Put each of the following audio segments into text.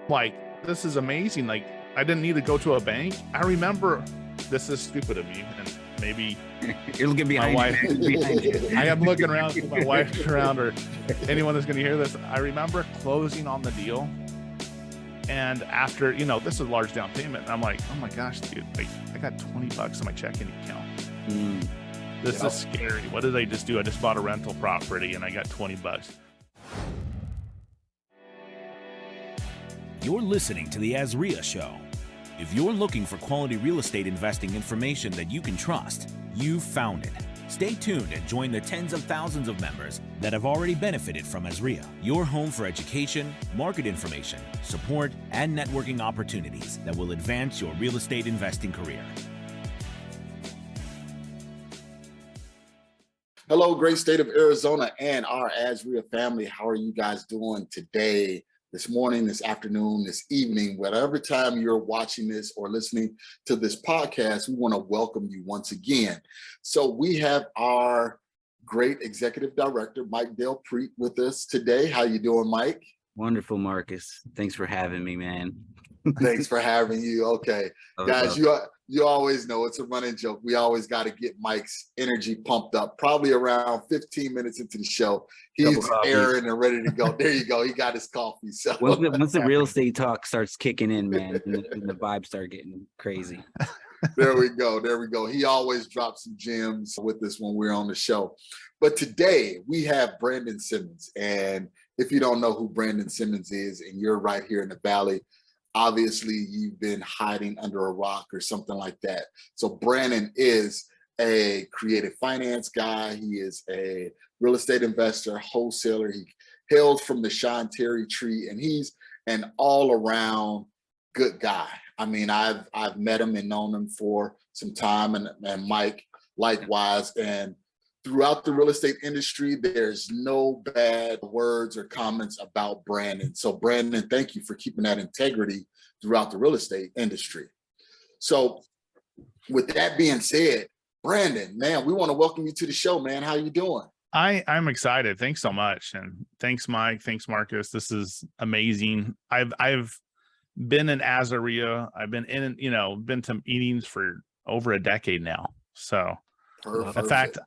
Like, this is amazing. Like, I didn't need to go to a bank. I remember, this is stupid of me, and maybe you're looking behind my wife. behind you. I am looking around, my wife's around, or anyone that's going to hear this. I remember closing on the deal, and after, this is a large down payment, and I'm like, oh my gosh, dude, like, I got $20 in my checking account. This is scary. What did I just do? I just bought a rental property and I got $20. You're listening to the AZREIA Show. If you're looking for quality real estate investing information that you can trust, you've found it. Stay tuned and join the tens of thousands of members that have already benefited from AZREIA, your home for education, market information, support, and networking opportunities that will advance your real estate investing career. Hello, great state of Arizona and our AZREIA family. How are you guys doing today, this morning, this afternoon, this evening, whatever time you're watching this or listening to this podcast? We want to welcome you once again. So we have our great executive director, Mike Del Preet, with us today. How you doing, Mike? Wonderful, Marcus. Thanks for having me, man. Thanks for having you. Okay, guys, you always know it's a running joke. We always got to get Mike's energy pumped up. Probably around 15 minutes into the show, he's airing and ready to go. There you go. He got his coffee. So once the real estate talk starts kicking in, man, and the vibes start getting crazy. There we go. There we go. He always drops some gems with us when we're on the show. But today we have Brandon Simmons. And if you don't know who Brandon Simmons is and you're right here in the Valley, obviously you've been hiding under a rock or something like that. So Brandon is a creative finance guy. He is a real estate investor, wholesaler. He hails from the Sean Terry tree, and he's an all-around good guy. I mean, I've met him and known him for some time, and Mike likewise. And throughout the real estate industry, there's no bad words or comments about Brandon. So Brandon, thank you for keeping that integrity throughout the real estate industry. So with that being said, Brandon, man, we want to welcome you to the show, man. How you doing? I'm excited. Thanks so much. And thanks, Mike. Thanks, Marcus. This is amazing. I've been in AZREIA. I've been been to meetings for over a decade now. So Perfect. In fact,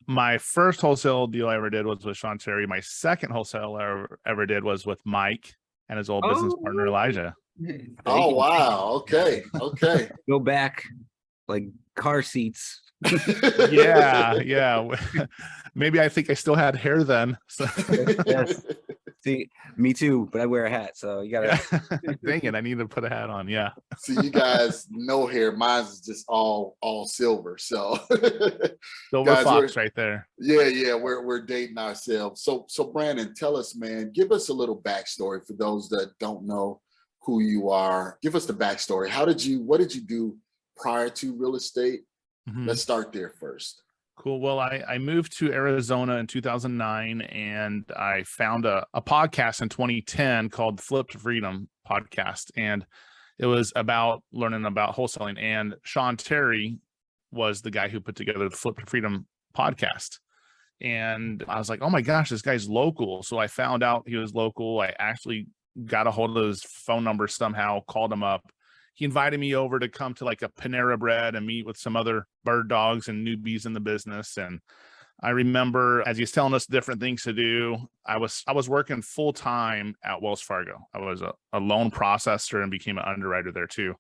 my first wholesale deal I ever did was with Sean Terry. My second wholesale I ever did was with Mike and his old business partner, Elijah. Oh, wow. Okay. Go back like car seats. Yeah. Maybe I think I still had hair then. So. Yes. See, me too, but I wear a hat, so you gotta. Dang it! I need to put a hat on. Yeah. See, you guys, no hair. Mine is just all silver. So silver guys, fox right there. Yeah. We're dating ourselves. So Brandon, tell us, man. Give us a little backstory for those that don't know who you are. Give us the backstory. What did you do prior to real estate? Mm-hmm. Let's start there first. Cool. Well, I moved to Arizona in 2009, and I found a podcast in 2010 called Flip to Freedom podcast. And it was about learning about wholesaling. And Sean Terry was the guy who put together the Flip to Freedom podcast. And I was like, oh my gosh, this guy's local. So I found out he was local. I actually got a hold of his phone number somehow, called him up. He invited me over to come to like a Panera Bread and meet with some other bird dogs and newbies in the business. And I remember as he's telling us different things to do, I was working full time at Wells Fargo. I was a loan processor and became an underwriter there too.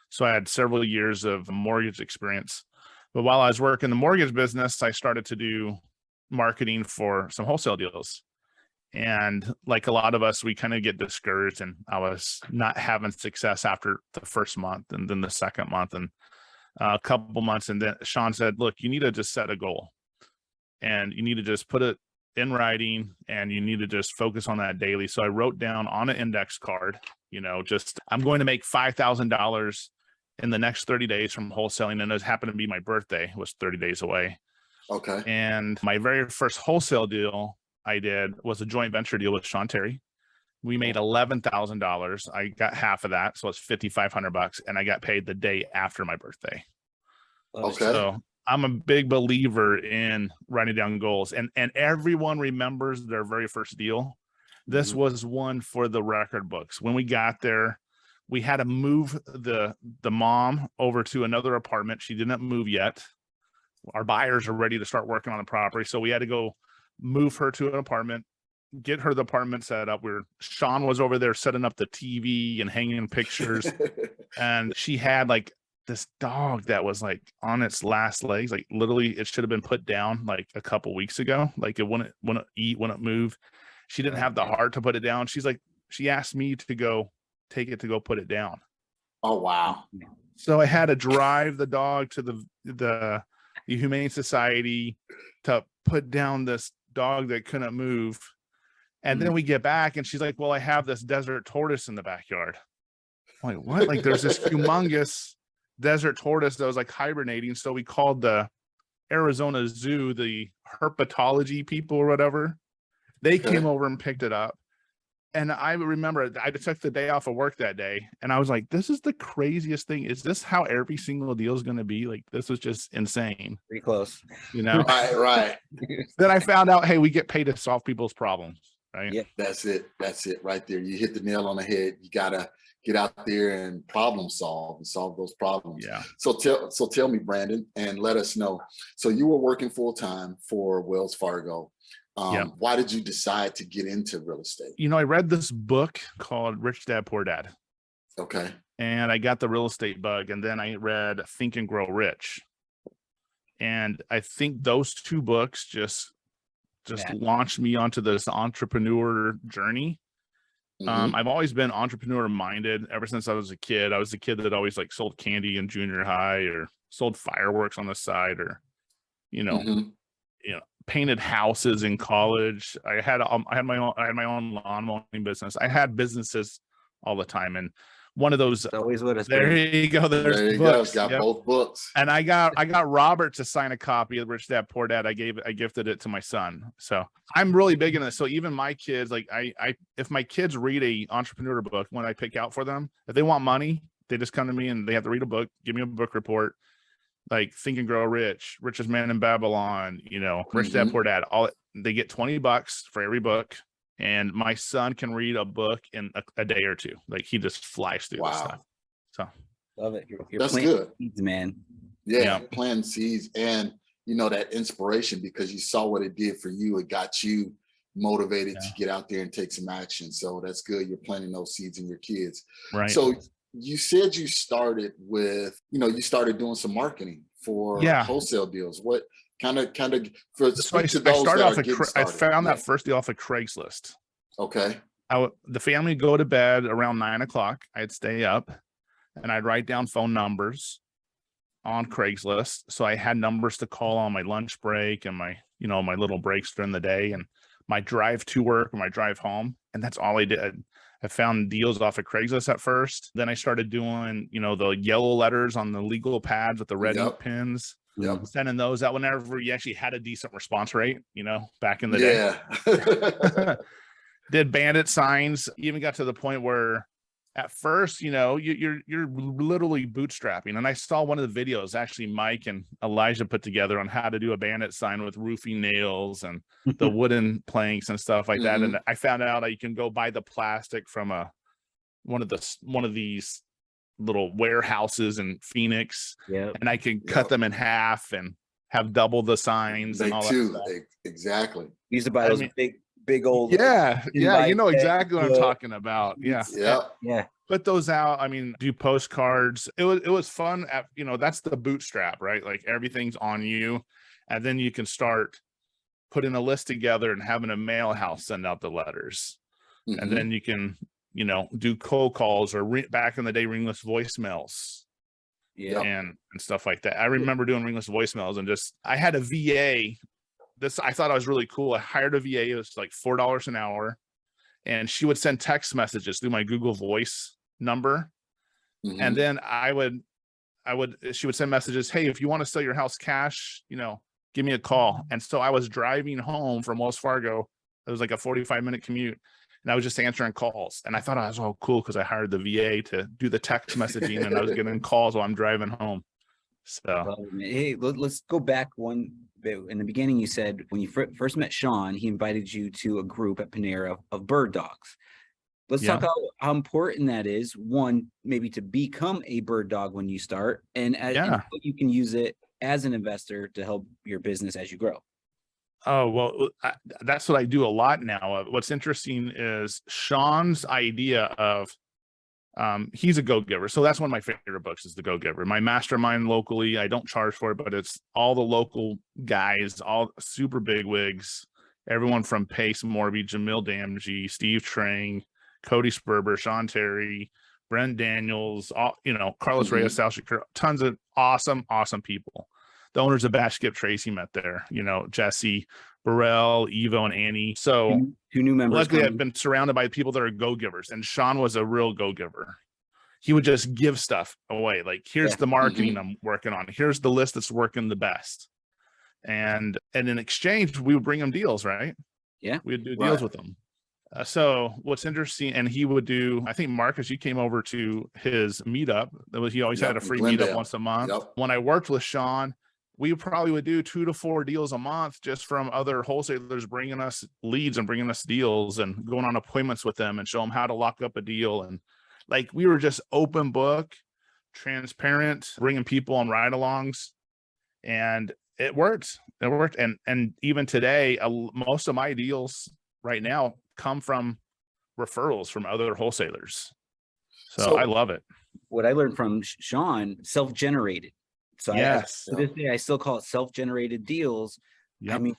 So I had several years of mortgage experience. But while I was working the mortgage business, I started to do marketing for some wholesale deals. And like a lot of us, we kind of get discouraged, and I was not having success after the first month and then the second month and a couple months. And then Sean said, look, you need to just set a goal and you need to just put it in writing and you need to just focus on that daily. So I wrote down on an index card, I'm going to make $5,000 in the next 30 days from wholesaling. And it happened to be my birthday. It was 30 days away. Okay. And my very first wholesale deal I did was a joint venture deal with Sean Terry. We made $11,000. I got half of that, so it's $5,500, and I got paid the day after my birthday. Okay. So I'm a big believer in writing down goals, and everyone remembers their very first deal, This was one for the record books. When we got there, we had to move the mom over to another apartment. She didn't move yet. Our buyers are ready to start working on the property. So we had to go move her to an apartment, get her the apartment set up. Sean was over there setting up the TV and hanging pictures. And she had like this dog that was like on its last legs. Like literally it should have been put down like a couple weeks ago. Like it wouldn't eat, wouldn't move. She didn't have the heart to put it down. She asked me to go take it to go put it down. Oh, wow. So I had to drive the dog to the Humane Society to put down this dog that couldn't move. And then we get back and she's like, well, I have this desert tortoise in the backyard. I'm like, what? Like there's this humongous desert tortoise that was like hibernating. So we called the Arizona Zoo, the herpetology people or whatever. They came over and picked it up. And I remember I took the day off of work that day and I was like, this is the craziest thing. Is this how every single deal is going to be? Like, this was just insane. Pretty close. You know? Right. Then I found out, hey, we get paid to solve people's problems. Right. Yeah. That's it right there. You hit the nail on the head. You got to get out there and problem solve and solve those problems. Yeah. So tell me, Brandon, and let us know. So you were working full time for Wells Fargo. Why did you decide to get into real estate? You know, I read this book called Rich Dad, Poor Dad. Okay. And I got the real estate bug. And then I read Think and Grow Rich. And I think those two books just launched me onto this entrepreneur journey. I've always been entrepreneur minded ever since I was a kid. I was a kid that always like sold candy in junior high or sold fireworks on the side or, you know, painted houses in college. I had my own lawn mowing business. I had businesses all the time. And one of those, always what it's there been. you go. There's There you books. go. Got both books. And I got Robert to sign a copy of Rich Dad Poor Dad. I gifted it to my son. So I'm really big in this. So even my kids, like if my kids read a entrepreneur book, when I pick out for them, if they want money, they just come to me and they have to read a book, give me a book report, like Think and Grow Rich, Richest Man in Babylon, Rich Dad Poor Dad. They get $20 for every book. And my son can read a book in a day or two. Like he just flies through this stuff. So love it. You're That's good, seeds, man. Yeah, planting seeds and that inspiration because you saw what it did for you. It got you motivated to get out there and take some action. So that's good. You're planting those seeds in your kids. Right. So you said you started with, you started doing some marketing for wholesale deals. What kind of for so I started off I found that first deal off of Craigslist. Okay. The family would go to bed around 9 o'clock. I'd stay up and I'd write down phone numbers on Craigslist. So I had numbers to call on my lunch break and my little breaks during the day and my drive to work and my drive home. And that's all I did. I found deals off of Craigslist at first. Then I started doing, the yellow letters on the legal pads with the red ink pins. Sending those out whenever you actually had a decent response rate, back in the day. Did bandit signs, even got to the point where at first, you're literally bootstrapping. And I saw one of the videos actually Mike and Elijah put together on how to do a bandit sign with roofing nails and the wooden planks and stuff like that. And I found out that you can go buy the plastic from one of these little warehouses in Phoenix, and I can cut them in half and have double the signs and all that stuff. Exactly. You used to buy those big old you know exactly what I'm talking about. Yeah. Put those out. Do postcards. It was fun. That's the bootstrap, right? Like everything's on you, and then you can start putting a list together and having a mail house send out the letters, and then you can do cold calls or back in the day, ringless voicemails and stuff like that. I remember doing ringless voicemails and I had a VA. I thought I was really cool. I hired a VA. It was like $4 an hour and she would send text messages through my Google Voice number. And then she would send messages. Hey, if you want to sell your house cash, give me a call. And so I was driving home from Wells Fargo. It was like a 45-minute commute. And I was just answering calls. And I thought I was all cool because I hired the VA to do the text messaging and I was getting calls while I'm driving home. So, hey, let's go back one in the beginning, you said when you first met Sean, he invited you to a group at Panera of bird dogs. Let's talk about how important that is. One, maybe to become a bird dog when you start, and you can use it as an investor to help your business as you grow. Oh, well, that's what I do a lot now. What's interesting is Sean's idea of, he's a go-giver. So that's one of my favorite books is The Go-Giver. My mastermind locally, I don't charge for it, but it's all the local guys, all super big wigs, everyone from Pace Morby, Jamil Damji, Steve Trang, Cody Sperber, Sean Terry, Brent Daniels, all, Carlos Reyes, Sal Shakir, tons of awesome people. The owners of Bash Skip Tracy met there, Jesse, Burrell, Evo, and Annie. So two new members. Luckily, I've been surrounded by people that are go-givers, and Sean was a real go-giver. He would just give stuff away. Like, here's the marketing I'm working on. Here's the list that's working the best. And in exchange, we would bring him deals, right? Yeah. We would do deals with them. So what's interesting, and he would do, I think, Marcus, you came over to his meetup. He always had a free meetup once a month. When I worked with Sean, we probably would do 2 to 4 deals a month just from other wholesalers bringing us leads and bringing us deals and going on appointments with them and show them how to lock up a deal. And like, we were just open book, transparent, bringing people on ride-alongs, and it worked. It worked. And even today, most of my deals right now come from referrals from other wholesalers. So I love it. What I learned from Sean, self-generated. So to this day, I still call it self-generated deals. I mean,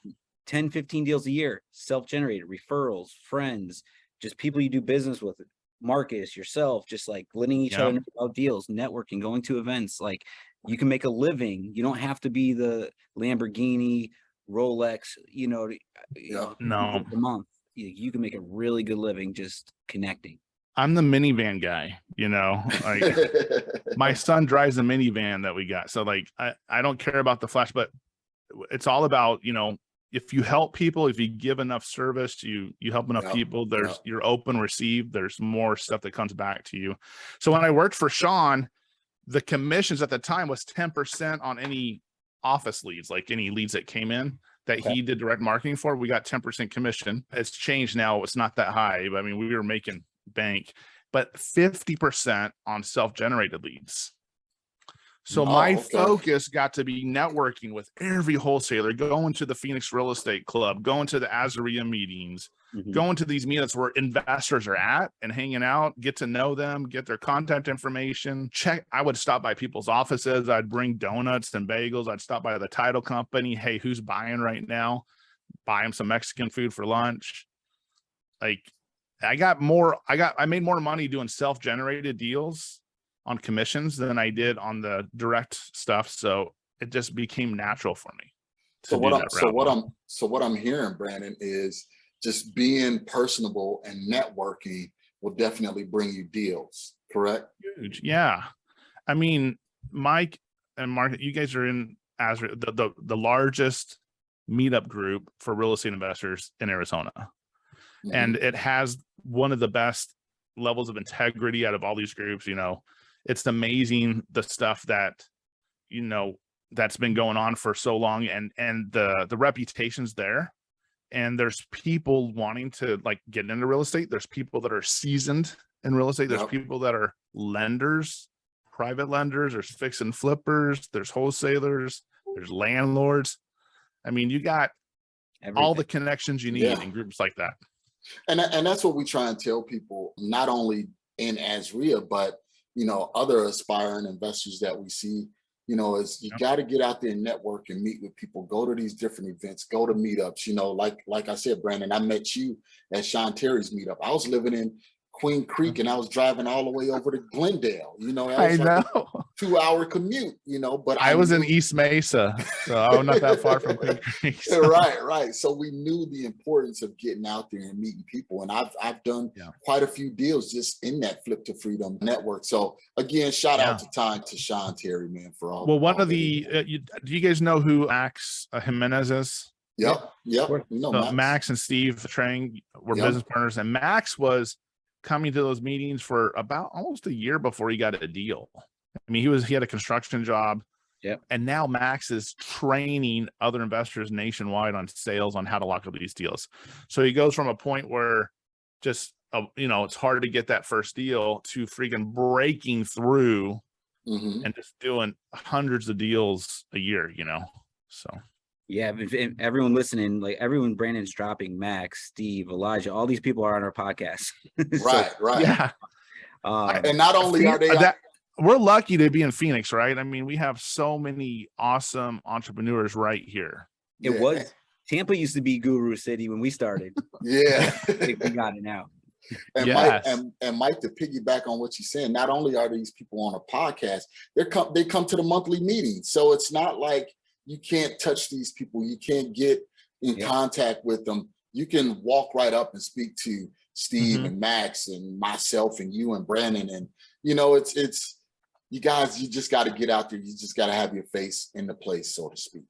10, 15 deals a year, self-generated, referrals, friends, just people you do business with, Marcus, yourself, just like letting each other know about deals, networking, going to events. Like, you can make a living. You don't have to be the Lamborghini, Rolex, no, a month. You can make a really good living just connecting. I'm the minivan guy, like my son drives a minivan that we got. So like, I don't care about the flash, but it's all about, if you help people, if you give enough service, you help enough people, you're open, receive, there's more stuff that comes back to you. So when I worked for Sean, the commissions at the time was 10% on any office leads, like any leads that came in that he did direct marketing for, we got 10% commission. It's changed now. It's not that high, but I mean, we were making bank, but 50% on self-generated leads. So my focus got to be networking with every wholesaler, going to the Phoenix Real Estate Club, going to the AZREIA meetings, going to these meetups where investors are at and hanging out, get to know them, get their contact information. I would stop by people's offices. I'd bring donuts and bagels. I'd stop by the title company. Hey, who's buying right now? Buy them some Mexican food for lunch. Like, I made more money doing self-generated deals on commissions than I did on the direct stuff. So it just became natural for me. So what I'm hearing, Brandon, is just being personable and networking will definitely bring you deals, correct? Huge. Yeah. I mean, Mike and Mark, you guys are in AZREIA, the largest meetup group for real estate investors in Arizona. And it has one of the best levels of integrity out of all these groups. It's amazing the stuff that, that's been going on for so long, and the reputation's there, and there's people wanting to like get into real estate. There's people that are seasoned in real estate. There's people that are lenders, private lenders, there's fix and flippers, there's wholesalers, there's landlords. I mean, you got all the connections you need in groups like that. And that's what we try and tell people, not only in AZREIA, but other aspiring investors that we see, is you got to get out there and network and meet with people, go to these different events, go to meetups. Like I said, Brandon, I met you at Sean Terry's meetup. I was living in Queen Creek and I was driving all the way over to Glendale. I know. A 2-hour commute, but I was in East Mesa, so I'm not that far from Queen Creek. So. Right. So we knew the importance of getting out there and meeting people. And I've done quite a few deals just in that Flip to Freedom network. So again, shout out to Sean Terry, man, for all. Well, one of the, do you guys know who Max Jimenez is? Yep. So Max and Steve Trang were business partners, and Max was coming to those meetings for about almost a year before he got a deal. I mean, he had a construction job. Yep. And now Max is training other investors nationwide on sales on how to lock up these deals. So he goes from a point where just, it's hard to get that first deal to freaking breaking through and just doing hundreds of deals a year, so. Yeah, if everyone listening, like everyone Brandon's dropping, Max, Steve, Elijah, all these people are on our podcast. Right. Yeah. And not only are they we're lucky to be in Phoenix, right? I mean, we have so many awesome entrepreneurs right here. It was Tampa used to be Guru City when we started. Yeah. We got it now. And yes. Mike, to piggyback on what you're saying, not only are these people on a podcast, they come to the monthly meetings. So it's not like you can't touch these people. You can't get in contact with them. You can walk right up and speak to Steve and Max and myself and you and Brandon. And, it's you guys, you just got to get out there. You just got to have your face in the place, so to speak.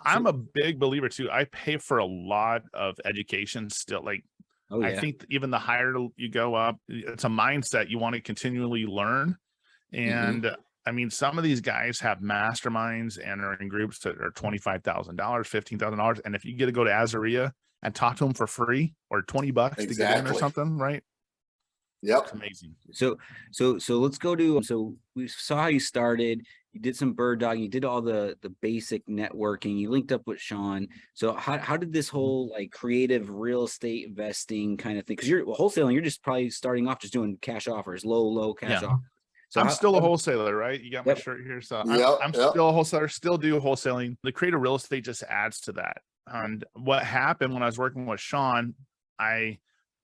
I'm a big believer too. I pay for a lot of education still. Like, I think even the higher you go up, it's a mindset. You want to continually learn. And I mean, some of these guys have masterminds and are in groups that are $25,000, $15,000. And if you get to go to AZREIA and talk to them for free or $20 to get in or something, right? Yep. It's amazing. So let's go to, so we saw how you started, you did some bird dogging, you did all the basic networking, you linked up with Sean. So how did this whole like creative real estate investing kind of thing? Because you're wholesaling, you're just probably starting off just doing cash offers, low cash offers. So I'm still a wholesaler, right? You got my shirt here. So I'm still a wholesaler, still do wholesaling. The creative real estate just adds to that. And what happened when I was working with Sean,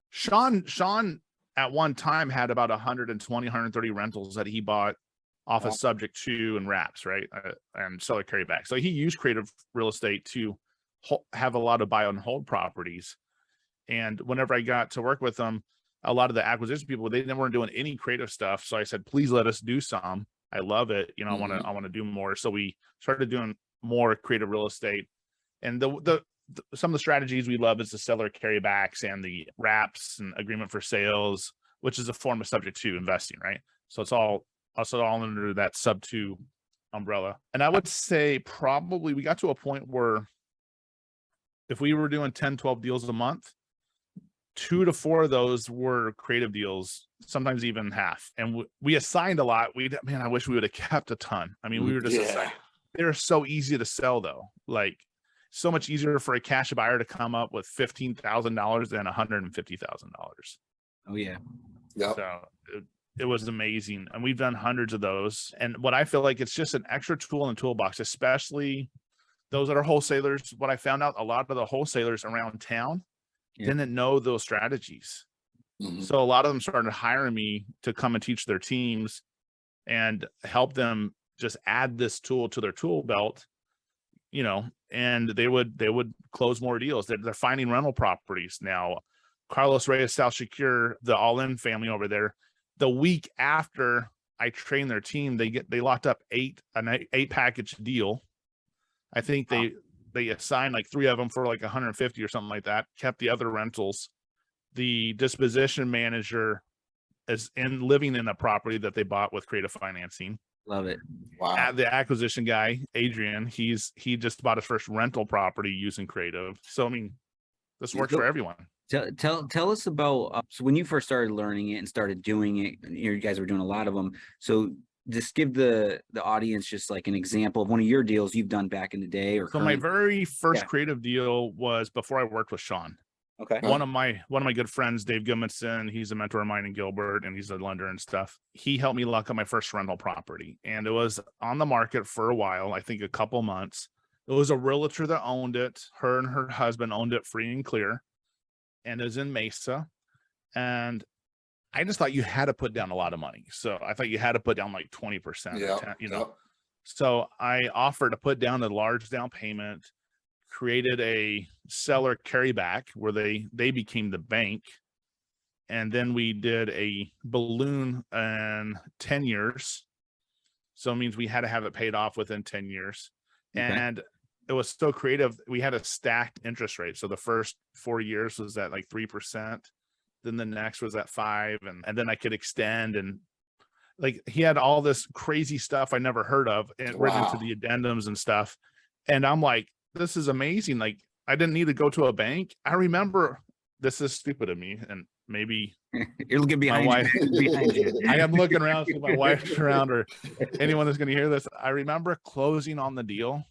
Sean at one time had about 120, 130 rentals that he bought off of subject to and wraps, right? And seller carryback. So he used creative real estate to have a lot of buy and hold properties. And whenever I got to work with them, a lot of the acquisition people, they weren't doing any creative stuff. So I said, please let us do some. I love it. I want to do more. So we started doing more creative real estate. And some of the strategies we love is the seller carrybacks and the wraps and agreement for sales, which is a form of subject to investing, right? So it's all under that sub to umbrella. And I would say probably we got to a point where if we were doing 10, 12 deals a month, 2 to 4 of those were creative deals, sometimes even half. And we assigned a lot. I wish we would have kept a ton. I mean, we were just assigned. They're so easy to sell though. Like, so much easier for a cash buyer to come up with $15,000 than $150,000. Oh yeah. Yeah. So it was amazing. And we've done hundreds of those. And what I feel like it's just an extra tool in the toolbox, especially those that are wholesalers. What I found out, a lot of the wholesalers around town didn't know those strategies. So a lot of them started hiring me to come and teach their teams and help them just add this tool to their tool belt, and they would close more deals. They're finding rental properties now. Carlos Reyes, South Shakir, the all-in family over there, the week after I trained their team, they locked up an eight package deal. I think they assigned like 3 of them for like 150 or something like that, kept the other rentals. The disposition manager is living in a property that they bought with creative financing. Love it. Wow. The acquisition guy, Adrian, he just bought his first rental property using creative. So I mean, this works for everyone. Tell us about so when you first started learning it and started doing it, you guys were doing a lot of them. So just give the audience just like an example of one of your deals you've done back in the day. Or so my very first creative deal was before I worked with Sean. Okay. One of my good friends, Dave Goodmanson, he's a mentor of mine in Gilbert, and he's a lender and stuff. He helped me lock up my first rental property, and it was on the market for a while, I think a couple months. It was a realtor that owned it. Her and her husband owned it free and clear, and it was in Mesa. And I just thought you had to put down a lot of money. So I thought you had to put down like 20%, So I offered to put down a large down payment, created a seller carryback where they became the bank. And then we did a balloon in 10 years. So it means we had to have it paid off within 10 years. Okay. And it was so creative. We had a stacked interest rate. So the first 4 years was at like 3%. Then the next was at 5%. And then I could extend. And like he had all this crazy stuff I never heard of and written into the addendums and stuff. And I'm like, this is amazing. Like, I didn't need to go to a bank. I remember, this is stupid of me, and maybe you're looking behind my wife, behind you. I am looking around, so my wife's around, or anyone that's going to hear this. I remember closing on the deal,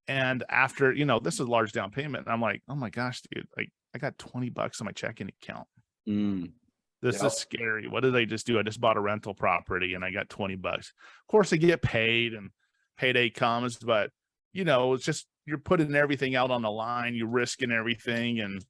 and after, you know, this is a large down payment, and I'm like, oh my gosh, dude, like I got $20 on my checking account. This is scary. What did I just do? I just bought a rental property and I got $20. Of course, I get paid and payday comes, but you know, it's just, you're putting everything out on the line, you're risking everything, and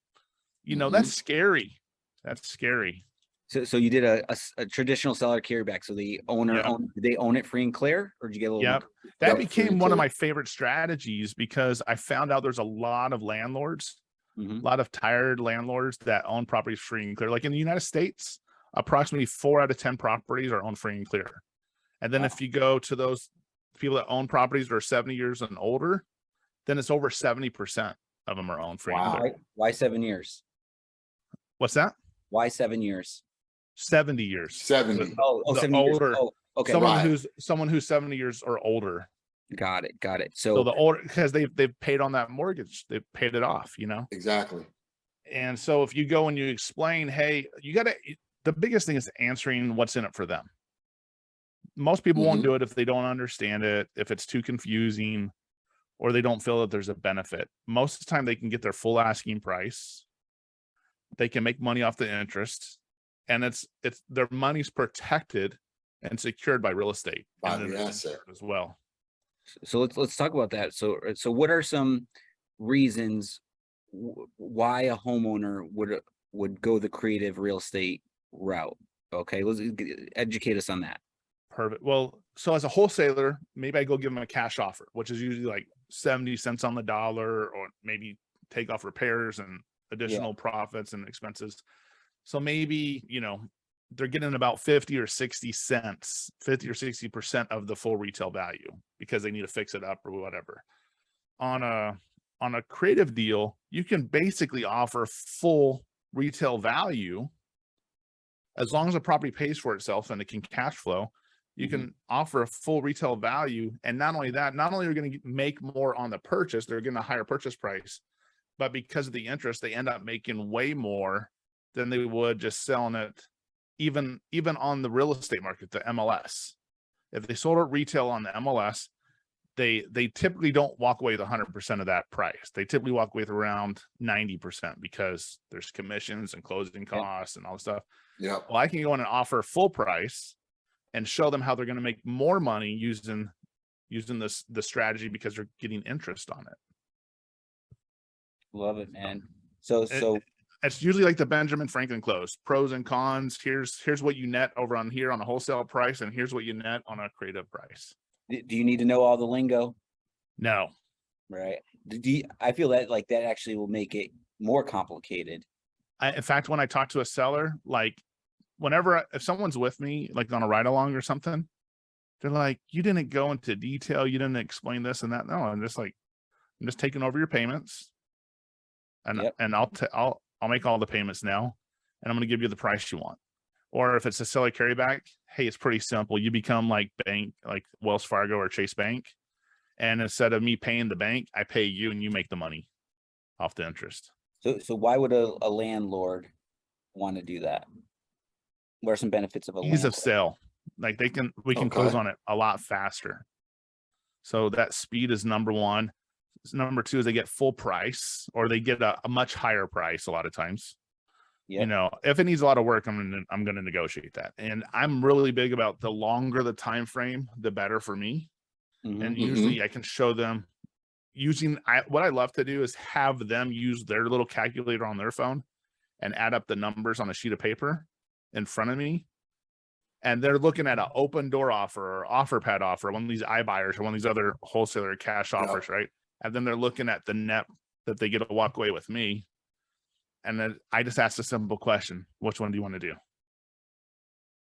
you know, that's scary. That's scary. So you did a traditional seller carryback. So the owner did they own it free and clear, or did you get a little? That became one of my favorite strategies, because I found out there's a lot of landlords, a lot of tired landlords that own properties free and clear. Like in the United States, approximately 4 out of 10 properties are owned free and clear. And then if you go to those people that own properties that are 70 years and older, then it's over 70% of them are owned free and clear. Why 7 years? What's that? Why 7 years? 70 years. 70. Oh, 70 older. Years. Oh, okay. Someone who's 70 years or older. Got it. So the older, because they've paid on that mortgage, they've paid it off, you know? Exactly. And so if you go and you explain, hey, the biggest thing is answering what's in it for them. Most people won't do it if they don't understand it, if it's too confusing, or they don't feel that there's a benefit. Most of the time they can get their full asking price. They can make money off the interest, and it's their money's protected and secured by real estate By the asset as well. So let's talk about that. So what are some reasons why a homeowner would go the creative real estate route? Okay, let's educate us on that. Perfect. Well, so as a wholesaler, maybe I go give them a cash offer, which is usually like 70 cents on the dollar, or maybe take off repairs and additional profits and expenses. So maybe, you know, they're getting about 50 or 60% of the full retail value, because they need to fix it up or whatever. On a creative deal, you can basically offer full retail value as long as the property pays for itself and it can cash flow. You can offer a full retail value. And not only that, not only are you going to make more on the purchase, they're getting a higher purchase price, but because of the interest, they end up making way more than they would just selling it, even on the real estate market, the MLS. If they sold it retail on the MLS, they typically don't walk away with 100% of that price. They typically walk away with around 90%, because there's commissions and closing costs and all this stuff. Yeah. Well, I can go in and offer full price and show them how they're going to make more money using the strategy, because they're getting interest on it. Love it, man. So it's usually like the Benjamin Franklin close: pros and cons. Here's what you net over on here on a wholesale price, and here's what you net on a creative price. Do you need to know all the lingo? No. Right. I feel that like that actually will make it more complicated. In fact, when I talk to a seller, like if someone's with me, like on a ride along or something, they're like, you didn't go into detail. You didn't explain this and that. No, I'm just taking over your payments, and I'll make all the payments now, and I'm going to give you the price you want. Or if it's a seller carryback, hey, it's pretty simple. You become like Wells Fargo or Chase Bank. And instead of me paying the bank, I pay you, and you make the money off the interest. So why would a landlord want to do that? What are some benefits of a ease of sale? Like we can close on it a lot faster. So that speed is number one. Number two is they get full price, or they get a much higher price a lot of times. Yep. You know, if it needs a lot of work, I'm going to negotiate that. And I'm really big about the longer the time frame, the better for me. And usually I can show them what I love to do is have them use their little calculator on their phone and add up the numbers on a sheet of paper in front of me. And they're looking at an open door offer or offer pad offer, one of these iBuyers or one of these other wholesaler cash offers, right? And then they're looking at the net that they get to walk away with me. And then I just ask a simple question: which one do you want to do?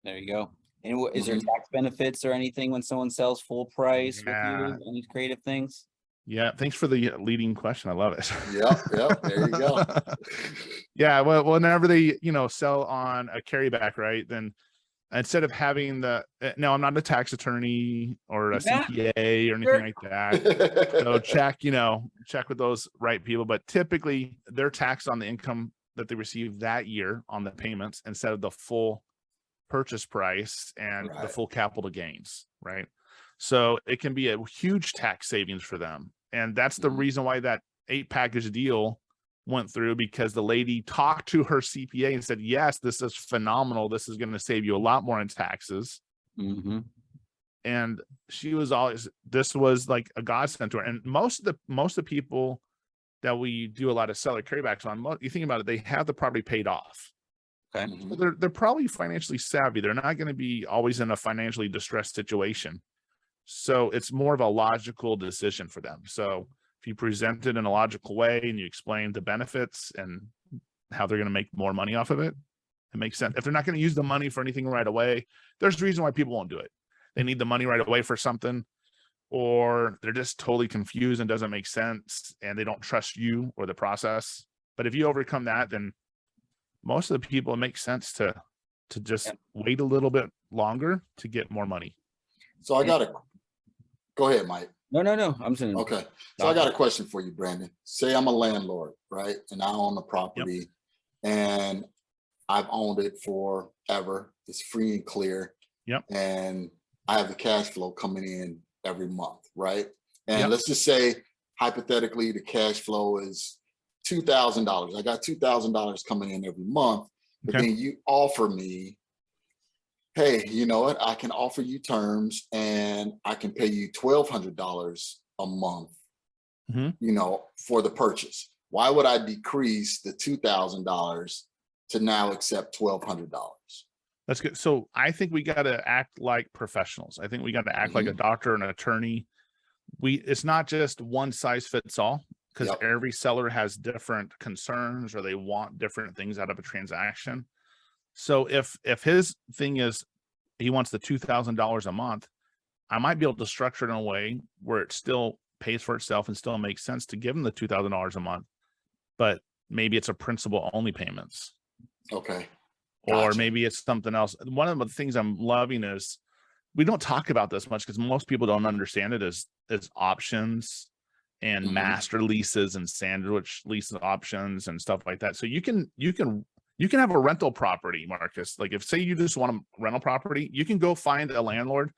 There you go. And is there tax benefits or anything when someone sells full price with you? Any creative things? Yeah, thanks for the leading question. I love it. Yep. There you go. Yeah, well, whenever they sell on a carryback, right, then instead of having no, I'm not a tax attorney or a CPA or anything like that. So check with those right people, but typically they're taxed on the income that they receive that year on the payments instead of the full purchase price and the full capital gains, right? So it can be a huge tax savings for them. And that's the reason why that 8-package deal went through, because the lady talked to her CPA and said, yes, this is phenomenal. This is going to save you a lot more in taxes. And she was this was like a godsend to her. And most of the people that we do a lot of seller carrybacks on, you think about it, they have the property paid off. Okay. So they're probably financially savvy. They're not going to be always in a financially distressed situation. So it's more of a logical decision for them. So if you present it in a logical way and you explain the benefits and how they're going to make more money off of it, it makes sense. If they're not going to use the money for anything right away, there's a reason why people won't do it. They need the money right away for something, or they're just totally confused and doesn't make sense and they don't trust you or the process. But if you overcome that, then most of the people, it makes sense to just wait a little bit longer to get more money. So I got go ahead, Mike. No. I'm saying. Okay. So I got a question for you, Brandon. Say I'm a landlord, right? And I own the property and I've owned it forever. It's free and clear. And I have the cash flow coming in every month, right? And let's just say, hypothetically, the cash flow is $2,000. I got $2,000 coming in every month, but then you offer me, hey, you know what? I can offer you terms and I can pay you $1,200 a month, for the purchase. Why would I decrease the $2,000 to now accept $1,200? That's good. So I think we got to act like professionals. I think we got to act like a doctor and an attorney. It's not just one size fits all, because every seller has different concerns or they want different things out of a transaction. So if his thing is he wants the $2,000 a month, I might be able to structure it in a way where it still pays for itself and still makes sense to give him the $2,000 a month, but maybe it's a principal only payments. Okay. Or maybe it's something else. One of the things I'm loving is we don't talk about this much because most people don't understand it as options and master leases and sandwich lease options and stuff like that. So you can have a rental property, Marcus. Like if say you just want a rental property, you can go find a landlord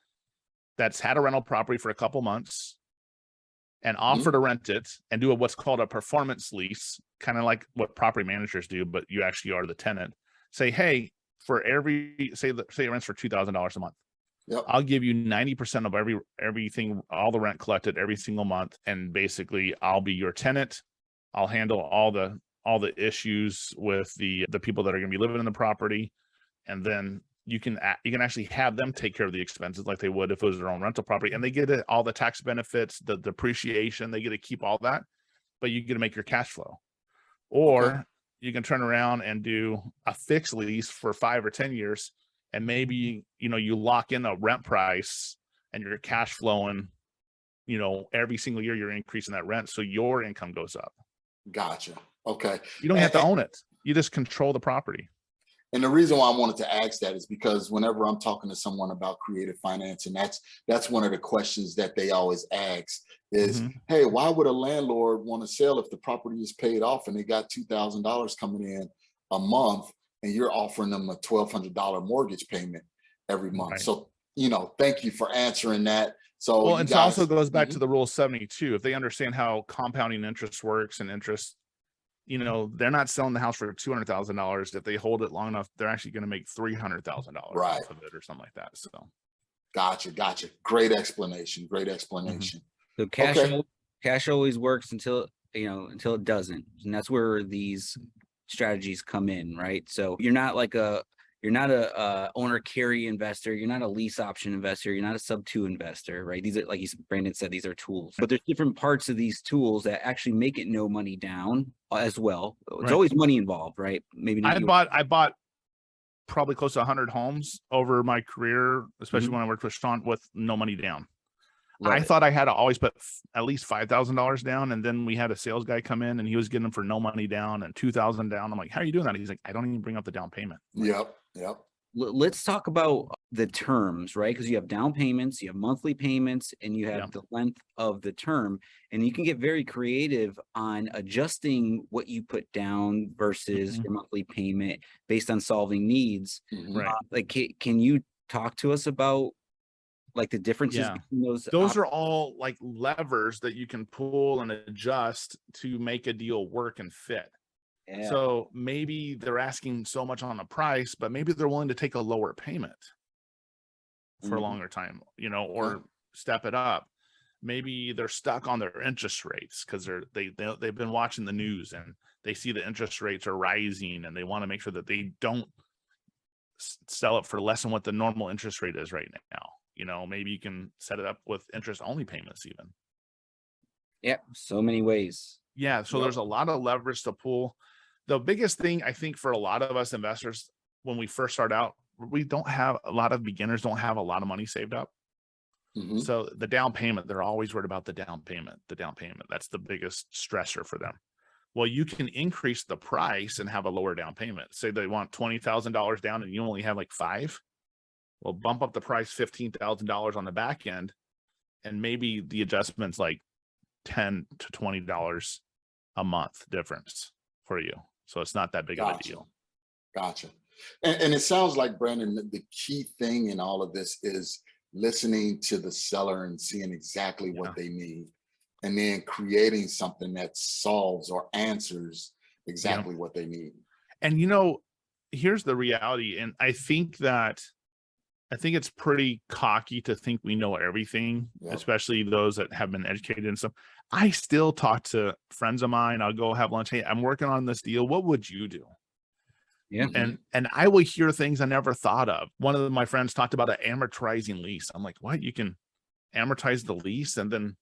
that's had a rental property for a couple months and offer to rent it and do what's called a performance lease, kind of like what property managers do, but you actually are the tenant. Say, hey, for say it rents for $2,000 a month. I'll give you 90% of everything, all the rent collected every single month. And basically I'll be your tenant. I'll handle all the issues with the people that are going to be living in the property. And then you can actually have them take care of the expenses like they would if it was their own rental property, and they get all the tax benefits, the depreciation, they get to keep all that, but you get to make your cash flow. Or you can turn around and do a fixed lease for 5 or 10 years. And maybe, you lock in a rent price and you're cash flowing, every single year you're increasing that rent. So your income goes up. Gotcha. Okay. You don't have to own it. You just control the property. And the reason why I wanted to ask that is because whenever I'm talking to someone about creative finance, and that's one of the questions that they always ask is, hey, why would a landlord want to sell if the property is paid off and they got $2,000 coming in a month and you're offering them a $1,200 mortgage payment every month? Right. So, thank you for answering that. So, it also goes back to the rule 72. If they understand how compounding interest works and interest, they're not selling the house for $200,000. If they hold it long enough, they're actually going to make $300,000 off of it or something like that. So, gotcha. Great explanation. So cash always works until it doesn't, and that's where these strategies come in, right? So you're not a owner carry investor, you're not a lease option investor, you're not a sub 2 investor, right? These are, like Brandon said, these are tools, but there's different parts of these tools that actually make it no money down as well. It's always money involved, right? Maybe not. I bought probably close to 100 homes over my career, especially when I worked with Sean, with no money down. I thought I had to always put at least $5,000 down. And then we had a sales guy come in and he was getting them for no money down and $2,000 down. I'm like, how are you doing that? He's like, I don't even bring up the down payment. Yep. let's talk about the terms, right? Because you have down payments, you have monthly payments, and you have the length of the term. And you can get very creative on adjusting what you put down versus your monthly payment based on solving needs. Right. Like, can you talk to us about like the differences between those are all like levers that you can pull and adjust to make a deal work and fit. So maybe they're asking so much on the price, but maybe they're willing to take a lower payment for a longer time, you know, or step it up. Maybe they're stuck on their interest rates because they've been watching the news and they see the interest rates are rising and they want to make sure that they don't sell it for less than what the normal interest rate is right now. You know, maybe you can set it up with interest only payments even. Yeah, so many ways. Yeah, so there's a lot of leverage to pull. The biggest thing I think for a lot of us investors, when we first start out, we don't have a lot of beginners don't have a lot of money saved up. So the down payment, they're always worried about the down payment. That's the biggest stressor for them. Well, you can increase the price and have a lower down payment. Say they want $20,000 down and you only have like $5,000. Well, bump up the price $15,000 on the back end, and maybe the adjustment's like $10 to $20 a month difference for you. So it's not that big of a deal. Gotcha. And it sounds like, Brandon, the key thing in all of this is listening to the seller and seeing exactly what they need, and then creating something that solves or answers exactly what they need. And, you know, here's the reality. And I think it's pretty cocky to think we know everything, especially those that have been educated and stuff. I still talk to friends of mine. I'll go have lunch. Hey, I'm working on this deal. What would you do? Yeah. And I will hear things I never thought of. One of my friends talked about an amortizing lease. I'm like, what? You can amortize the lease and then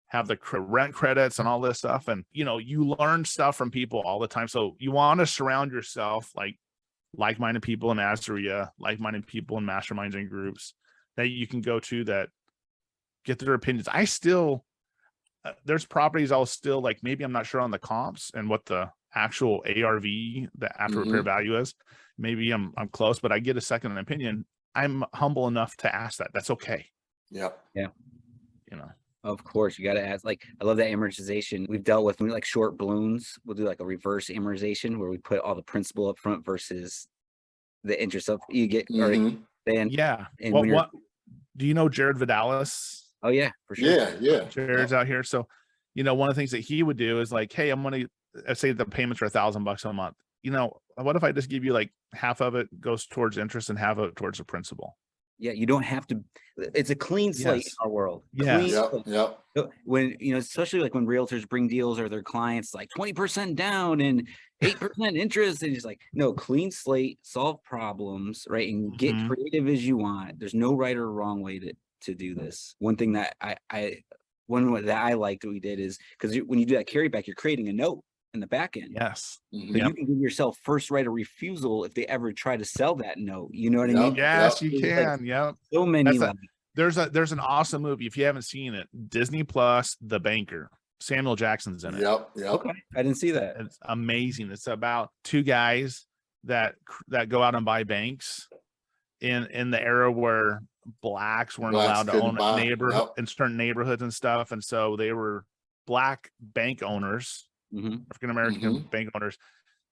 have the rent credits and all this stuff. And, you know, you learn stuff from people all the time. So you want to surround yourself like-minded people in AZREIA, like-minded people in masterminds and groups that you can go to that get their opinions. I still, there's properties I'll still like, maybe I'm not sure on the comps and what the actual ARV, the after repair value is. Maybe I'm close, but I get a second opinion. I'm humble enough to ask that. That's okay. Yeah. You know. Of course, you got to ask. Like, I love that amortization. We've dealt with like short balloons. We'll do like a reverse amortization where we put all the principal up front versus the interest up you get. And what do you know Jared Vidalis? Oh yeah, for sure. Yeah. Jared's out here. So, you know, one of the things that he would do is like, hey, I'm going to say the payments are $1,000 a month. You know, what if I just give you like half of it goes towards interest and half of it towards the principal? Yeah, you don't have to. It's a clean slate in our world. When, you know, especially like when realtors bring deals or their clients like 20% down and 8% interest, and just like, no, clean slate, solve problems, right? And get creative as you want. There's no right or wrong way to do this. One thing that I liked what we did is because when you do that carryback, you're creating a note in the back end. Yes. So you can give yourself first right of refusal if they ever try to sell that note. You know what I mean? Yes, you can. Like, so many. There's an awesome movie. If you haven't seen it, Disney Plus, The Banker. Samuel Jackson's in it. Okay. I didn't see that. It's amazing. It's about two guys that go out and buy banks in the era where blacks weren't allowed to own in certain neighborhoods and stuff. And so they were black bank owners, African-American bank owners.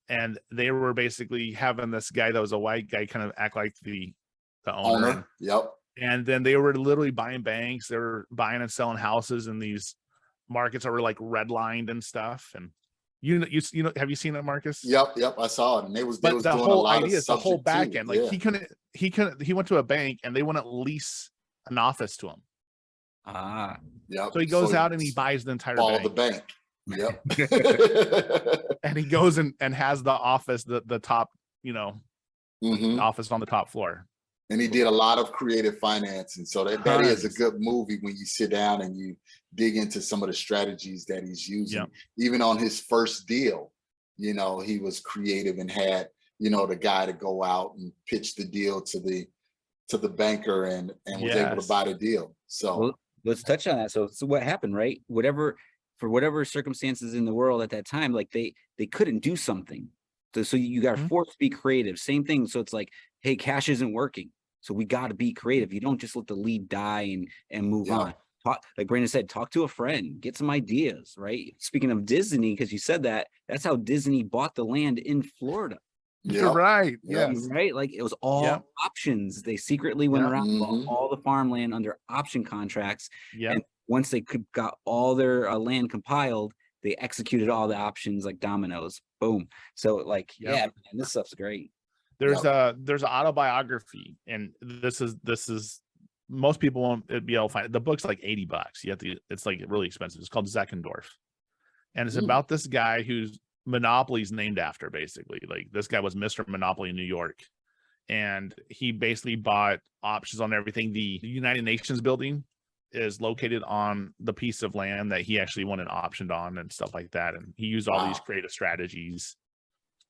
And they were basically having this guy that was a white guy kind of act like the owner. And then they were literally buying banks. They were buying and selling houses in these markets that were like redlined and stuff. And you know, have you seen it, Marcus? Yep. I saw it. And they was the doing whole a lot idea is the whole back end. Like he went to a bank and they wouldn't lease an office to him. So he goes out and he buys the entire bank. And he goes and has the office, the top, you know, office on the top floor. And he did a lot of creative financing. So that is a good movie when you sit down and you dig into some of the strategies that he's using. Even on his first deal, you know, he was creative and had, you know, the guy to go out and pitch the deal to the banker and was able to buy the deal. So let's touch on that. So what happened, right? For whatever circumstances in the world at that time, like they couldn't do something. So you got forced to be creative. Same thing. So it's like hey, cash isn't working. So we got to be creative. You don't just let the lead die and move on. Talk, like Brandon said, talk to a friend, get some ideas, right? Speaking of Disney, because you said that's how Disney bought the land in Florida. You're right. Yes. Right. Like it was all options. They secretly went around, bought all the farmland under option contracts. And once they got all their land compiled, they executed all the options like dominoes. Boom. So like, man, this stuff's great. There's an autobiography, and this is most people won't be able to find it. The book's like $80. You have to, it's like really expensive. It's called Zeckendorf. And it's about this guy who's Monopoly's named after, basically. Like this guy was Mr. Monopoly in New York. And he basically bought options on everything. The United Nations building is located on the piece of land that he actually won an option on and stuff like that. And he used all these creative strategies.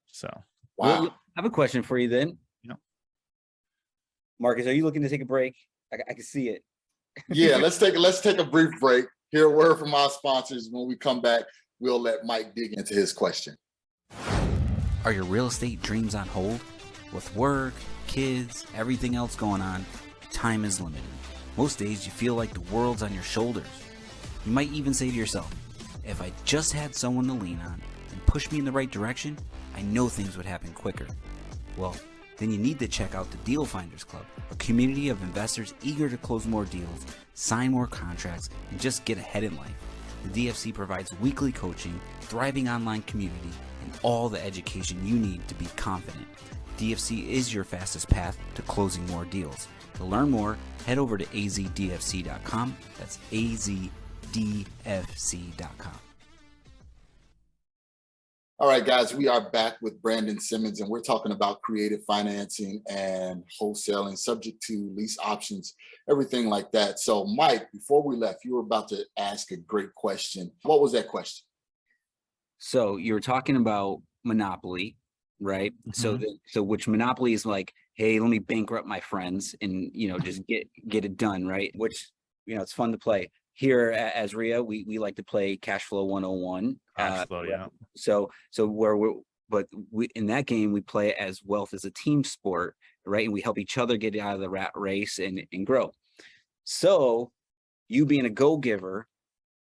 So well, I have a question for you then. Marcus, are you looking to take a break? I can see it. Yeah, let's take a brief break. Hear a word from our sponsors. When we come back, we'll let Mike dig into his question. Are your real estate dreams on hold? With work, kids, everything else going on, time is limited. Most days you feel like the world's on your shoulders. You might even say to yourself, if I just had someone to lean on and push me in the right direction, I know things would happen quicker. Well, then you need to check out the Deal Finders Club, a community of investors eager to close more deals, sign more contracts, and just get ahead in life. The DFC provides weekly coaching, thriving online community, and all the education you need to be confident. DFC is your fastest path to closing more deals. To learn more, head over to AZDFC.com. That's AZDFC.com. All right, guys, we are back with Brandon Simmons, and we're talking about creative financing and wholesaling, subject to lease options, everything like that. So, Mike, before we left, you were about to ask a great question. What was that question? So you were talking about Monopoly, right? So which Monopoly is like, hey, let me bankrupt my friends and, just get it done, right? Which, it's fun to play. Here at AZREIA, we like to play Cash Flow 101. So we in that game, we play as wealth as a team sport, right? And we help each other get out of the rat race and grow. So you being a go-giver,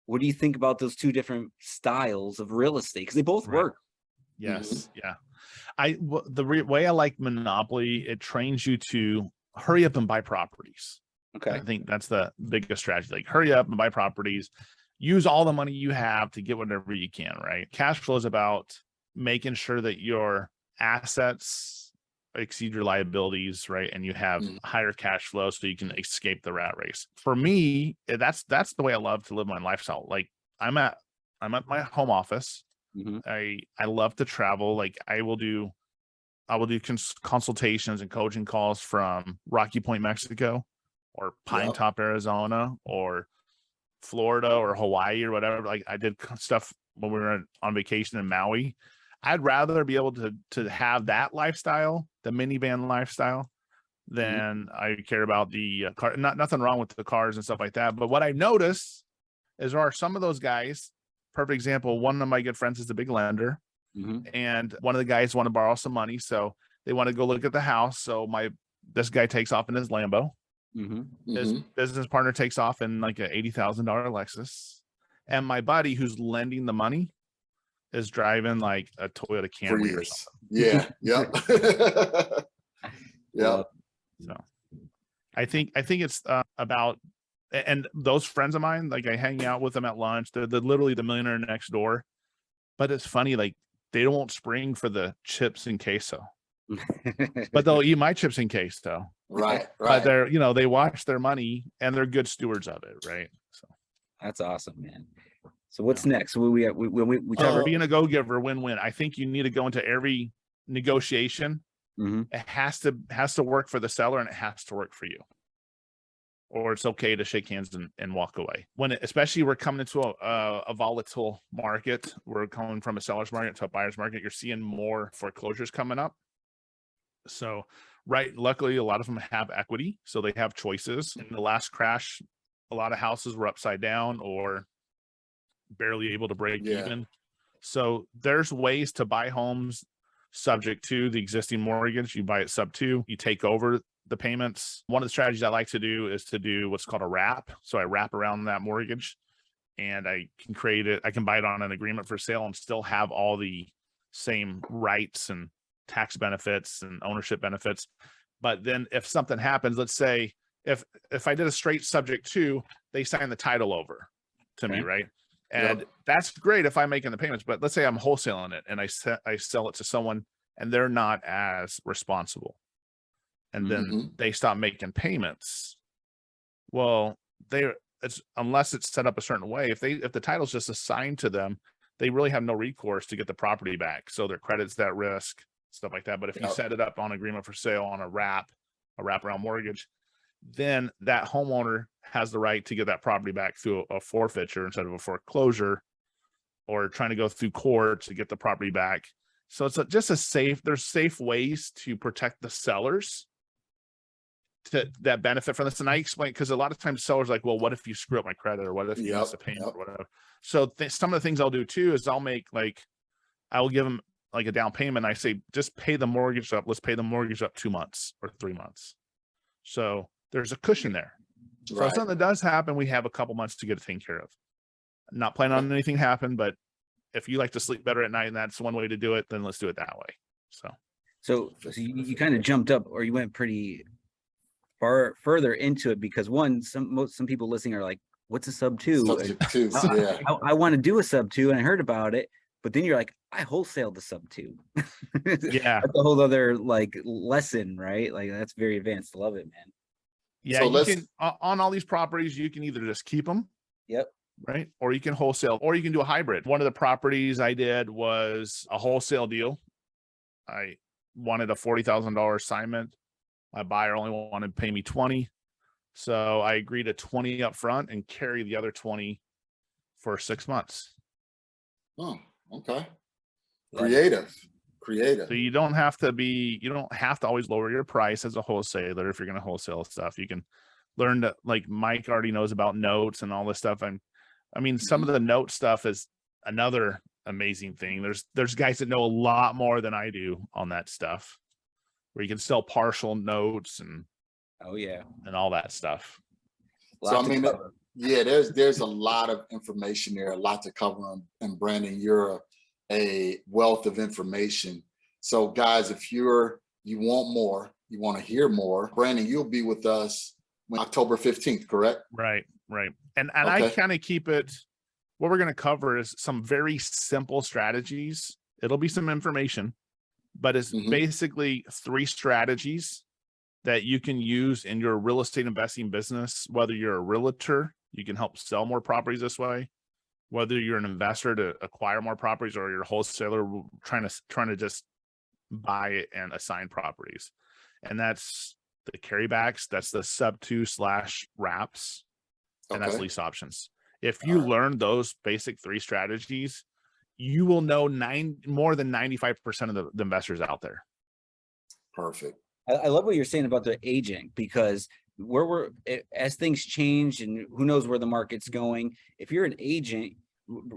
what do you think about those two different styles of real estate? Because they both work. Yes. Yeah. The way I like Monopoly, it trains you to hurry up and buy properties. Okay. I think that's the biggest strategy. Like hurry up and buy properties, use all the money you have to get whatever you can, right? Cash flow is about making sure that your assets exceed your liabilities, right? And you have higher cash flow so you can escape the rat race. For me, that's the way I love to live my lifestyle. Like I'm at my home office. I love to travel. Like I will do consultations and coaching calls from Rocky Point, Mexico, or Pine Top, Arizona, or Florida or Hawaii or whatever. Like I did stuff when we were on vacation in Maui. I'd rather be able to have that lifestyle, the minivan lifestyle, than I care about the car. Nothing wrong with the cars and stuff like that. But what I noticed is there are some of those guys. Perfect example. One of my good friends is a big lender, and one of the guys want to borrow some money, so they want to go look at the house. So this guy takes off in his Lambo. His business partner takes off in like a $80,000 Lexus, and my buddy who's lending the money is driving like a Toyota Camry or something. So I think it's about, and those friends of mine, like I hang out with them at lunch. They're literally the millionaire next door. But it's funny, like they won't spring for the chips and queso. But they'll eat my chips and queso. Right. But they're, they watch their money and they're good stewards of it, right? So that's awesome, man. So what's next? We talk about being a go-giver, win-win. I think you need to go into every negotiation. It has to work for the seller and it has to work for you. Or it's okay to shake hands and walk away. Especially we're coming into a volatile market. We're coming from a seller's market to a buyer's market. You're seeing more foreclosures coming up. So, luckily, a lot of them have equity, so they have choices. In the last crash, a lot of houses were upside down or barely able to break even. So there's ways to buy homes subject to the existing mortgage. You buy it sub 2, you take over the payments. One of the strategies I like to do is to do what's called a wrap. So I wrap around that mortgage, and I can create it. I can buy it on an agreement for sale and still have all the same rights and tax benefits and ownership benefits. But then if something happens, let's say if I did a straight subject to, they sign the title over to me, right? And that's great if I'm making the payments. But let's say I'm wholesaling it and I sell it to someone and they're not as responsible, and then they stop making payments. Well, unless it's set up a certain way, if the title's just assigned to them, they really have no recourse to get the property back. So their credit's at risk, stuff like that. But if you set it up on agreement for sale on a wraparound mortgage, then that homeowner has the right to get that property back through a forfeiture instead of a foreclosure, or trying to go through court to get the property back. So it's there's safe ways to protect the sellers that benefit from this. And I explain, because a lot of times sellers are like, well, what if you screw up my credit, or what if you miss a payment or whatever. So some of the things I'll do too is I will give them like a down payment. I say, just pay the mortgage up. Let's pay the mortgage up 2 months or 3 months. So there's a cushion there. So if something does happen, we have a couple months to get it taken care of. Not planning on anything happen, but if you like to sleep better at night and that's one way to do it, then let's do it that way. So you kind of jumped up, or you went pretty further into it, because some people listening are like, what's a sub 2? Subject to, yeah. I want to do a sub 2, and I heard about it, but then you're like, I wholesaled the sub 2. Yeah. That's a whole other like lesson, right? Like, that's very advanced. Love it, man. Yeah. So you can, on all these properties, you can either just keep them. Yep. Right. Or you can wholesale, or you can do a hybrid. One of the properties I did was a wholesale deal. I wanted a $40,000 assignment. My buyer only wanted to pay me 20. So I agreed to 20 up front and carry the other 20 for 6 months. Oh, okay. Creative. So you don't have to always lower your price as a wholesaler. If you're going to wholesale stuff, you can learn to, like Mike already knows about notes and all this stuff. Some of the note stuff is another amazing thing. There's guys that know a lot more than I do on that stuff, where you can sell partial notes and all that stuff. So there's a lot of information there, a lot to cover. And Brandon, you're a wealth of information. So guys, if you want more, you want to hear more, Brandon, you'll be with us October 15th, correct? Right. And I kind of keep it, what we're going to cover is some very simple strategies. It'll be some information, but it's basically 3 strategies that you can use in your real estate investing business. Whether you're a realtor, you can help sell more properties this way. Whether you're an investor to acquire more properties, or you're a wholesaler trying to just buy and assign properties. And that's the carrybacks, that's the sub 2 / wraps, and that's lease options. If you learn those basic 3 strategies, you will know more than 95% of the investors out there. Perfect. I love what you're saying about the agent, because as things change, and who knows where the market's going. If you're an agent,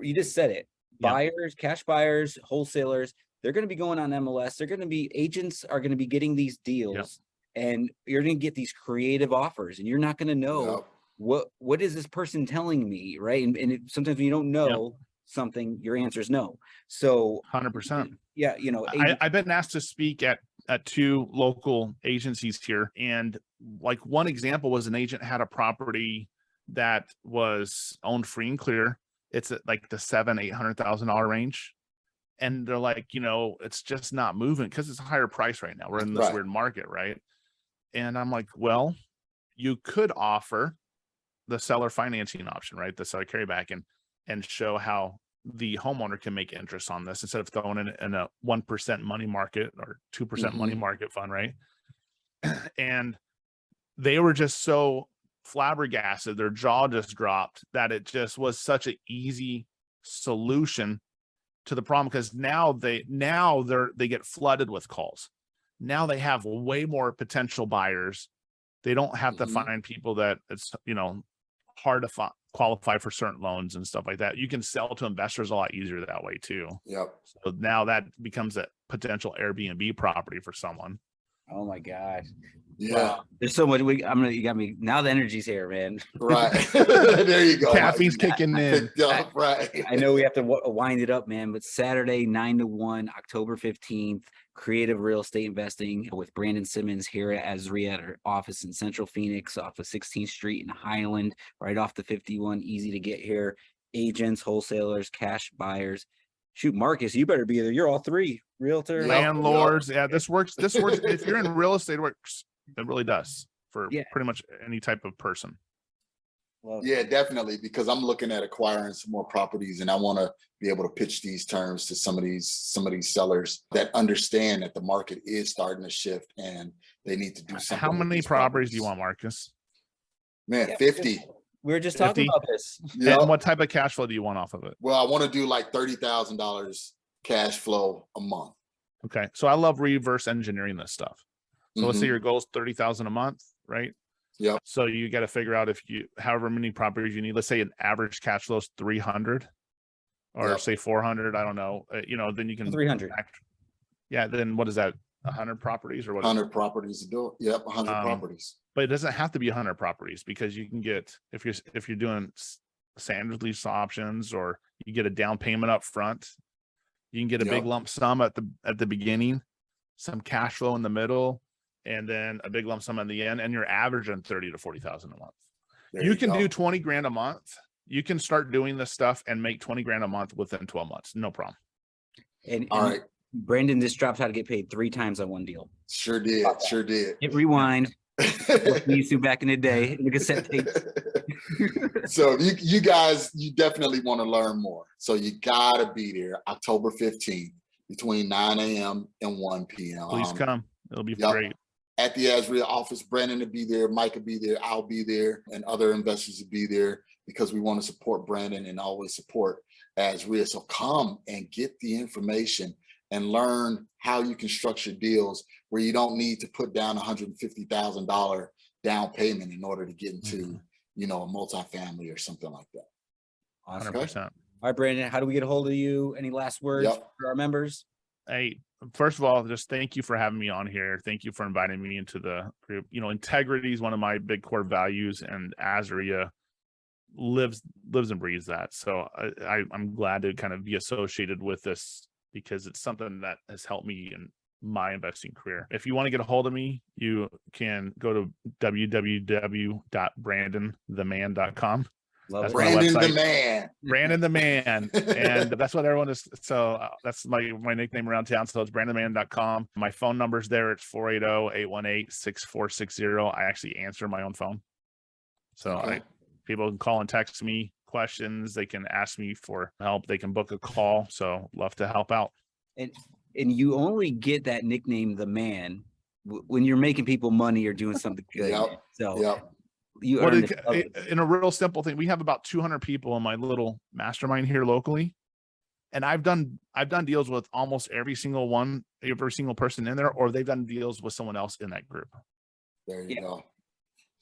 you just said it, buyers, cash buyers, wholesalers, they're going to be going on MLS. Agents are going to be getting these deals, and you're going to get these creative offers, and you're not going to know what is this person telling me, right? And sometimes when you don't know something, your answer is no. So 100%. Yeah, I've been asked to speak at 2 local agencies here, and like one example was an agent had a property that was owned free and clear. It's at like the $700,000-800,000 range, and they're like, it's just not moving because it's a higher price right now. We're in this weird market, right? And I'm like, well, you could offer the seller financing option, right? The seller carryback, and show how the homeowner can make interest on this instead of throwing it in a 1% money market or 2% money market fund, right? And they were just so flabbergasted, their jaw just dropped, that it just was such an easy solution to the problem, because now they get flooded with calls. Now they have way more potential buyers. They don't have to find people that it's hard to qualify for certain loans and stuff like that. You can sell to investors a lot easier that way too. Yep. So now that becomes a potential Airbnb property for someone. Oh my gosh. Yeah. Wow. There's so much. You got me. Now the energy's here, man. Right. There you go. Caffeine's kicking in. Right. I know we have to wind it up, man, but Saturday, 9 to 1, October 15th, creative real estate investing with Brandon Simmons here at AZREIA at our office in Central Phoenix off of 16th Street in Highland, right off the 51, easy to get here. Agents, wholesalers, cash buyers. Shoot, Marcus, you better be there. You're all three. Realtor, landlords. Yeah, this works. This works. If you're in real estate, it works. It really does for pretty much any type of person. Yeah, definitely. Because I'm looking at acquiring some more properties, and I want to be able to pitch these terms to some of these sellers that understand that the market is starting to shift and they need to do something. How many properties do you want, Marcus? Man, 50. We were just talking about this. Yep. And what type of cash flow do you want off of it? Well, I want to do like $30,000 cash flow a month. Okay, so I love reverse engineering this stuff. So let's say your goal is 30,000 a month, right? Yeah. So you got to figure out if you, however many properties you need. Let's say an average cash flow is 300, or say 400. I don't know. Then you can 300. Yeah. Then what is that? 100 properties or what? 100 properties to do it. Yep, 100 properties. But it doesn't have to be 100 properties, because you can get, if you're doing standard lease options, or you get a down payment up front, you can get a big lump sum at the beginning, some cash flow in the middle, and then a big lump sum in the end, and you're averaging 30 to 40,000 a month. You can do 20 grand a month. You can start doing this stuff and make 20 grand a month within 12 months. No problem. And all right, Brandon just dropped how to get paid 3 times on one deal. Sure did. Sure did. Hit rewind. We used to back in the day. The cassette tapes. So you guys, you definitely want to learn more. So you gotta be there October 15th between 9 a.m. and 1 p.m. Please come. It'll be great. At the AZREIA office, Brandon will be there, Mike will be there, I'll be there, and other investors will be there, because we want to support Brandon and always support AZREIA. So come and get the information and learn how you can structure deals where you don't need to put down $150,000 down payment in order to get into, a multifamily or something like that. Awesome. 100%. All right, Brandon, how do we get a hold of you? Any last words for our members? Hey, first of all, just thank you for having me on here. Thank you for inviting me into the group. Integrity is one of my big core values, and AZREIA lives and breathes that. So I'm glad to kind of be associated with this, because it's something that has helped me in my investing career. If you want to get a hold of me, you can go to www.brandontheman.com. That's Brandon the Man. Brandon the Man. And that's what everyone is. So that's my nickname around town. So it's brandontheman.com. My phone number's there. It's 480-818-6460. I actually answer my own phone. So people can call and text me questions. They can ask me for help. They can book a call. So love to help out. And you only get that nickname, the Man, when you're making people money or doing something good. So you earn in a real simple thing. We have about 200 people in my little mastermind here locally, and I've done deals with almost every single person in there, or they've done deals with someone else in that group. There you go.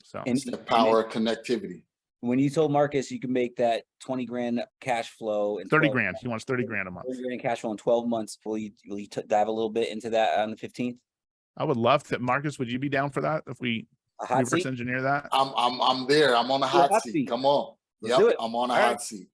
So it's the power of connectivity. When you told Marcus you can make that 20 grand cash flow and 30 grand, he wants 30 grand a month. 30 grand cash flow in 12 months. Will you dive a little bit into that on the 15th? I would love to. Marcus, would you be down for that if we reverse engineer that? I'm there. I'm on the hot seat. Come on. I'm on a hot seat.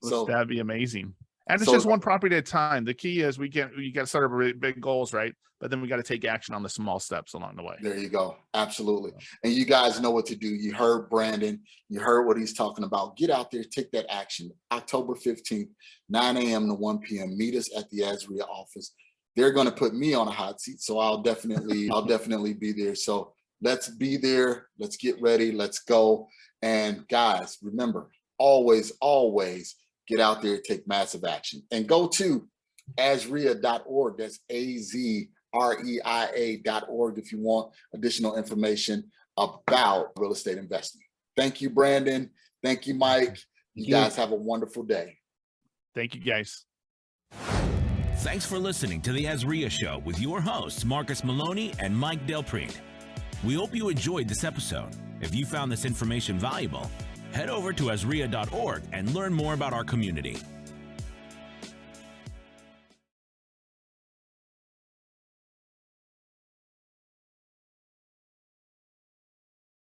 So that'd be amazing. And it's just one property at a time. The key is you got to start with big goals, right? But then we got to take action on the small steps along the way. There you go. Absolutely. And you guys know what to do. You heard Brandon. You heard what he's talking about. Get out there, take that action. October 15th, 9 a.m. to 1 p.m. Meet us at the AZREIA office. They're going to put me on a hot seat, so I'll definitely be there. So let's be there. Let's get ready. Let's go. And guys, remember, always get out there, take massive action, and go to AZREIA.org. That's AZREIA.org if you want additional information about real estate investing. Thank you, Brandon. Thank you, Mike. You guys have a wonderful day. Thank you, guys. Thanks for listening to the AZREIA Show with your hosts, Marcus Maloney and Mike Delpreet. We hope you enjoyed this episode. If you found this information valuable, head over to AZREIA.org and learn more about our community.